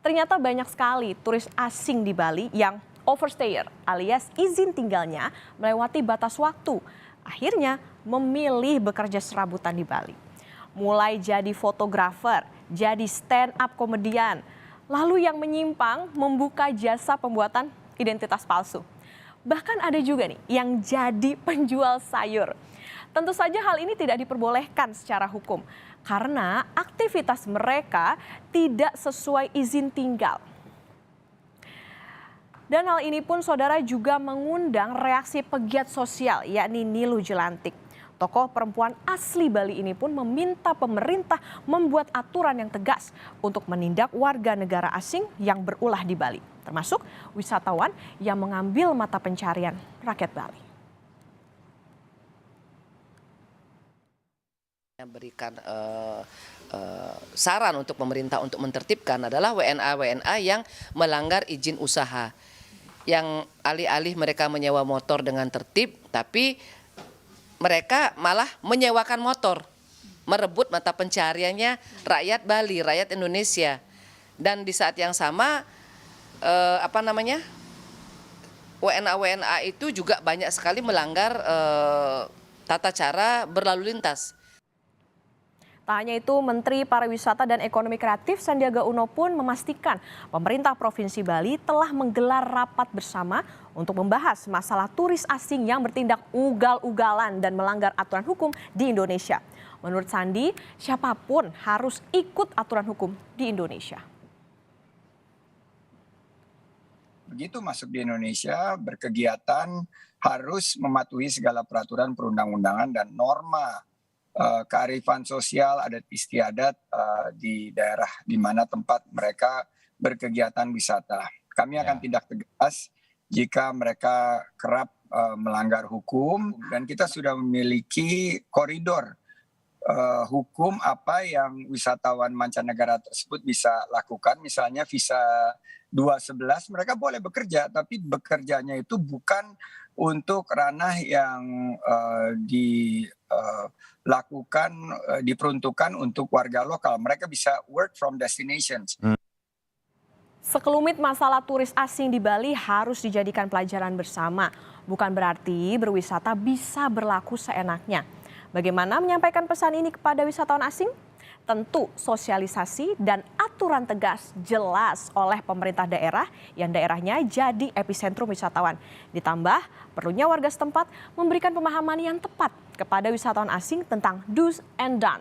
Ternyata banyak sekali turis asing di Bali yang overstayer alias izin tinggalnya melewati batas waktu. Akhirnya memilih bekerja serabutan di Bali. Mulai jadi fotografer, jadi stand up komedian. Lalu yang menyimpang membuka jasa pembuatan identitas palsu. Bahkan ada juga nih yang jadi penjual sayur. Tentu saja hal ini tidak diperbolehkan secara hukum karena aktivitas mereka tidak sesuai izin tinggal. Dan hal ini pun saudara juga mengundang reaksi pegiat sosial yakni Nilu Jelantik. Tokoh perempuan asli Bali ini pun meminta pemerintah membuat aturan yang tegas untuk menindak warga negara asing yang berulah di Bali, termasuk wisatawan yang mengambil mata pencarian rakyat Bali. Berikan saran untuk pemerintah untuk mentertibkan adalah WNA yang melanggar izin usaha. Yang alih-alih mereka menyewa motor dengan tertib, tapi mereka malah menyewakan motor, merebut mata pencariannya rakyat Bali, rakyat Indonesia. Dan di saat yang sama, WNA itu juga banyak sekali melanggar tata cara berlalu lintas. Tak hanya itu, Menteri Pariwisata dan Ekonomi Kreatif Sandiaga Uno pun memastikan pemerintah Provinsi Bali telah menggelar rapat bersama untuk membahas masalah turis asing yang bertindak ugal-ugalan dan melanggar aturan hukum di Indonesia. Menurut Sandi, siapapun harus ikut aturan hukum di Indonesia. Begitu masuk di Indonesia, berkegiatan harus mematuhi segala peraturan perundang-undangan dan norma kearifan sosial, adat istiadat di daerah di mana tempat mereka berkegiatan wisata. Kami akan tindak tegas jika mereka kerap melanggar hukum, dan kita sudah memiliki koridor hukum apa yang wisatawan mancanegara tersebut bisa lakukan. Misalnya visa 211 mereka boleh bekerja, tapi bekerjanya itu bukan untuk ranah yang diperuntukkan untuk warga lokal. Mereka bisa work from destinations. Sekelumit masalah turis asing di Bali harus dijadikan pelajaran bersama. Bukan berarti berwisata bisa berlaku seenaknya. Bagaimana menyampaikan pesan ini kepada wisatawan asing? Tentu sosialisasi dan aturan tegas jelas oleh pemerintah daerah yang daerahnya jadi epicentrum wisatawan. Ditambah perlunya warga setempat memberikan pemahaman yang tepat kepada wisatawan asing tentang do's and don'ts.